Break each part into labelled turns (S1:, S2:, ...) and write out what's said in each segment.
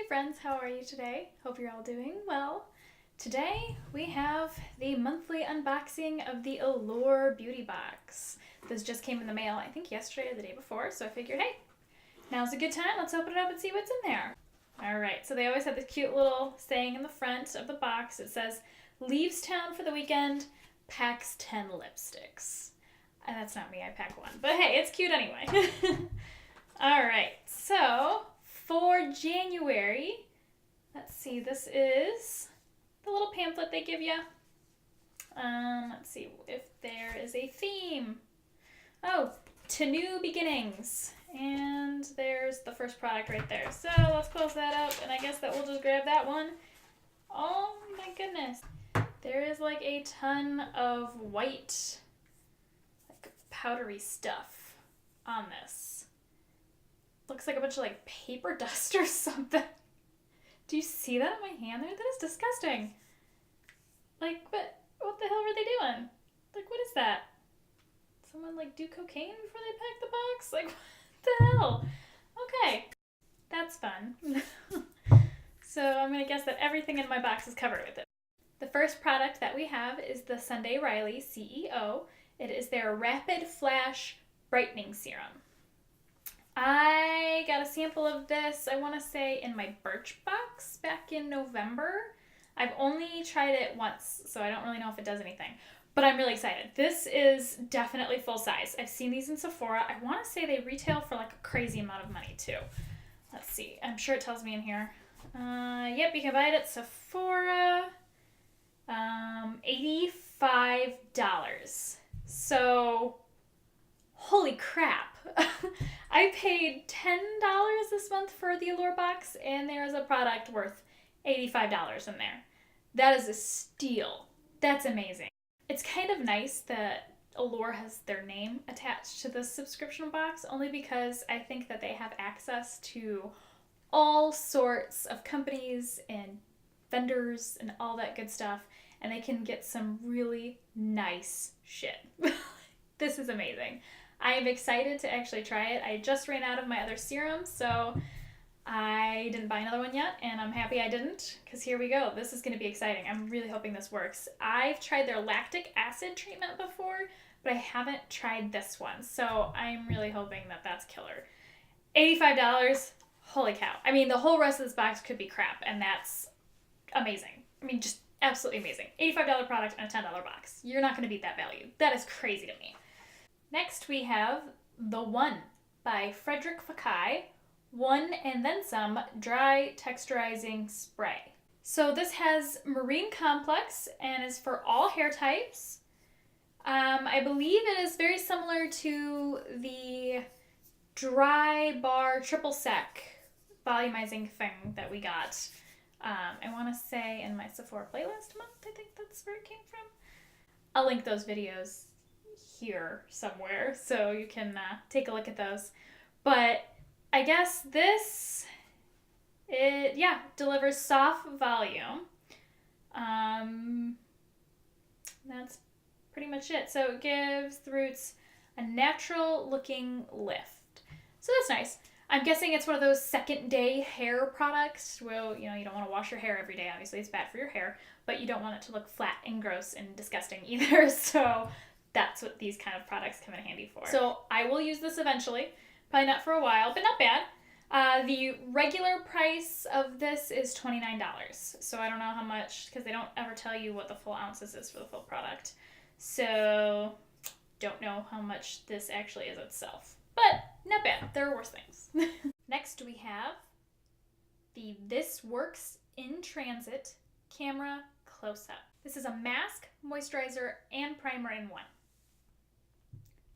S1: Hey friends, how are you today? Hope you're all doing well. Today we have the monthly unboxing of the Allure Beauty Box. This just came in the mail, I think yesterday or the day before, so I figured, hey, now's a good time. Let's open it up and see what's in there. Alright, so they always have this cute little saying in the front of the box. It says, leaves town for the weekend, packs 10 lipsticks. And that's not me, I pack one. But hey, it's cute anyway. Alright, so for January, let's see, this is the little pamphlet they give you. Let's see if there is a theme. Oh, to new beginnings. And there's the first product right there. So let's close that up, and I guess that we'll just grab that one. Oh my goodness. There is like a ton of white, like powdery stuff on this. Looks like a bunch of like paper dust or something. Do you see that in my hand there? That is disgusting. Like, what the hell were they doing? Like, what is that? Someone like do cocaine before they pack the box? Like, what the hell? Okay, that's fun. So I'm gonna guess that everything in my box is covered with it. The first product that we have is the Sunday Riley CEO. It is their Rapid Flash Brightening Serum. I got a sample of this, I want to say, in my Birchbox back in November. I've only tried it once, so I don't really know if it does anything. But I'm really excited. This is definitely full size. I've seen these in Sephora. I want to say they retail for like a crazy amount of money too. Let's see. I'm sure it tells me in here. Yep, you can buy it at Sephora. $85. So, holy crap. I paid $10 this month for the Allure box, and there is a product worth $85 in there. That is a steal. That's amazing. It's kind of nice that Allure has their name attached to this subscription box, only because I think that they have access to all sorts of companies and vendors and all that good stuff, and they can get some really nice shit. This is amazing. I am excited to actually try it. I just ran out of my other serum, so I didn't buy another one yet, and I'm happy I didn't, because here we go. This is going to be exciting. I'm really hoping this works. I've tried their lactic acid treatment before, but I haven't tried this one, so I'm really hoping that that's killer. $85, holy cow. I mean, the whole rest of this box could be crap, and that's amazing. I mean, just absolutely amazing. $85 product and a $10 box. You're not going to beat that value. That is crazy to me. Next, we have The One by Frederick Fekkai. One and then some dry texturizing spray. So this has marine complex and is for all hair types. I believe it is very similar to the dry bar triple sec volumizing thing that we got. I want to say in my Sephora playlist month, I think that's where it came from. I'll link those videos here somewhere so you can take a look at those. But I guess this, delivers soft volume. That's pretty much it. So it gives the roots a natural looking lift. So that's nice. I'm guessing it's one of those second day hair products. Well, you don't want to wash your hair every day. Obviously, it's bad for your hair, but you don't want it to look flat and gross and disgusting either. So that's what these kind of products come in handy for. So I will use this eventually. Probably not for a while, but not bad. The regular price of this is $29. So I don't know how much, because they don't ever tell you what the full ounces is for the full product. So don't know how much this actually is itself. But not bad. There are worse things. Next we have the This Works in Transit Camera Close-Up. This is a mask, moisturizer, and primer in one.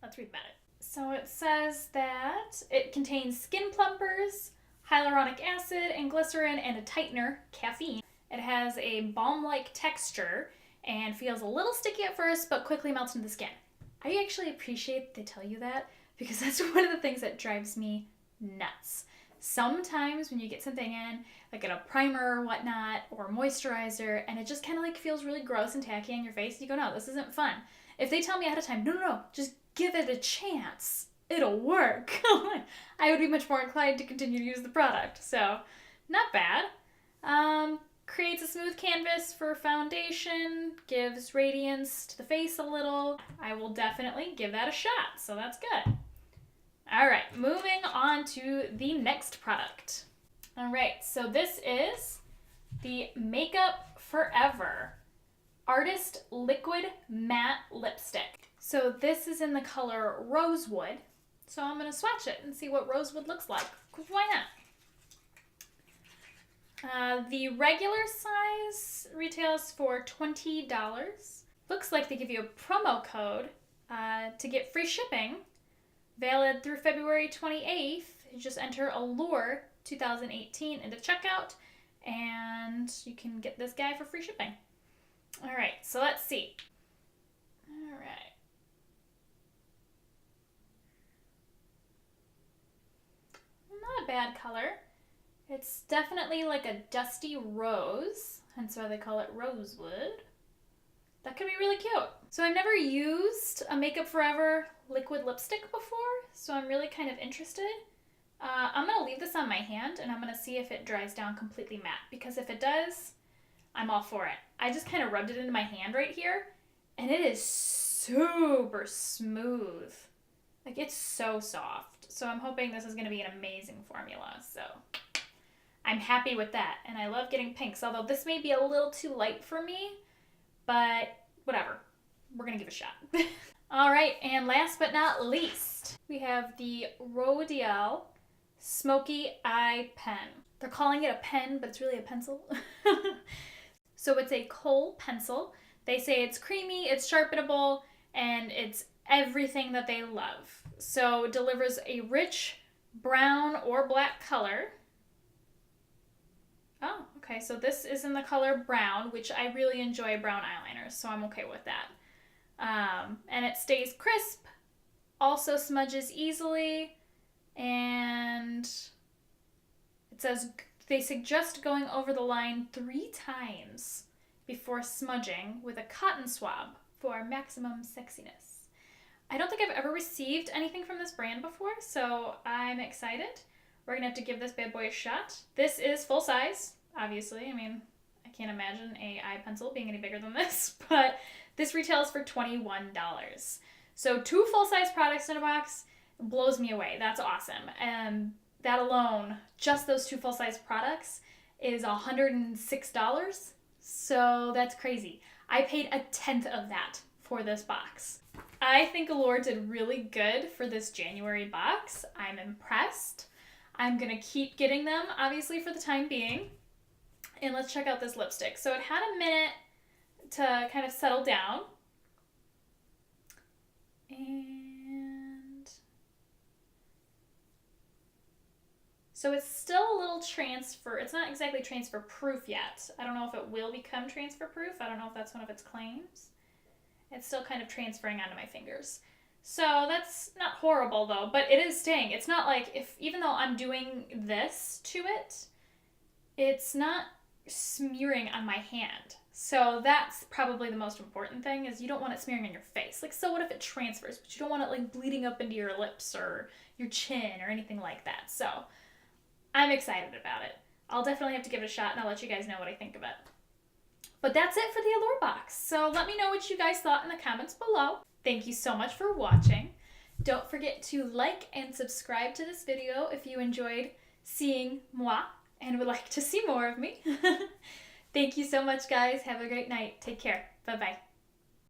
S1: Let's read about it. So it says that it contains skin plumpers, hyaluronic acid, and glycerin, and a tightener, caffeine. It has a balm-like texture and feels a little sticky at first, but quickly melts into the skin. I actually appreciate they tell you that, because that's one of the things that drives me nuts. Sometimes when you get something in, like in a primer or whatnot, or moisturizer, and it just kind of like feels really gross and tacky on your face, you go, no, this isn't fun. If they tell me ahead of time, no, just give it a chance, it'll work, I would be much more inclined to continue to use the product. So not bad. Creates a smooth canvas for foundation, gives radiance to the face a little. I will definitely give that a shot, so that's good. All right, moving on to the next product. All right, so this is the Makeup Forever Artist Liquid Matte Lipstick. So this is in the color Rosewood. So I'm going to swatch it and see what Rosewood looks like, because why not? The regular size retails for $20. Looks like they give you a promo code to get free shipping, valid through February 28th. You just enter Allure 2018 into checkout, and you can get this guy for free shipping. All right, so let's see. All right. Not a bad color. It's definitely like a dusty rose, hence why they call it Rosewood. That could be really cute. So I've never used a Makeup Forever liquid lipstick before, so I'm really kind of interested. I'm going to leave this on my hand, and I'm going to see if it dries down completely matte, because if it does, I'm all for it. I just kind of rubbed it into my hand right here, and it is super smooth. Like, it's so soft. So I'm hoping this is going to be an amazing formula, so I'm happy with that. And I love getting pinks, although this may be a little too light for me, but whatever. We're going to give it a shot. All right, and last but not least, we have the Rodial Smoky Eye Pen. They're calling it a pen, but it's really a pencil. So it's a kohl pencil. They say it's creamy, it's sharpenable, and it's everything that they love. So it delivers a rich brown or black color. Oh, okay, so this is in the color brown, which I really enjoy brown eyeliners, so I'm okay with that. And it stays crisp, also smudges easily, and it says they suggest going over the line 3 times before smudging with a cotton swab for maximum sexiness. I don't think I've ever received anything from this brand before, so I'm excited. We're going to have to give this bad boy a shot. This is full size, obviously. I mean, I can't imagine a eye pencil being any bigger than this, but this retails for $21. So 2 full-size products in a box blows me away. That's awesome. And that alone, just those 2 full-size products, is $106. So that's crazy. I paid a tenth of that for this box. I think Allure did really good for this January box. I'm impressed. I'm going to keep getting them, obviously, for the time being. And let's check out this lipstick. So it had a minute to kind of settle down. And so it's still a little transfer. It's not exactly transfer proof yet. I don't know if it will become transfer proof. I don't know if that's one of its claims. It's still kind of transferring onto my fingers. So that's not horrible though, but it is staying. It's not like even though I'm doing this to it, it's not smearing on my hand. So that's probably the most important thing, is you don't want it smearing on your face. Like, so what if it transfers, but you don't want it like bleeding up into your lips or your chin or anything like that. So I'm excited about it. I'll definitely have to give it a shot, and I'll let you guys know what I think of it. But that's it for the Allure box. So let me know what you guys thought in the comments below. Thank you so much for watching. Don't forget to like and subscribe to this video if you enjoyed seeing moi and would like to see more of me. Thank you so much, guys. Have a great night. Take care. Bye-bye.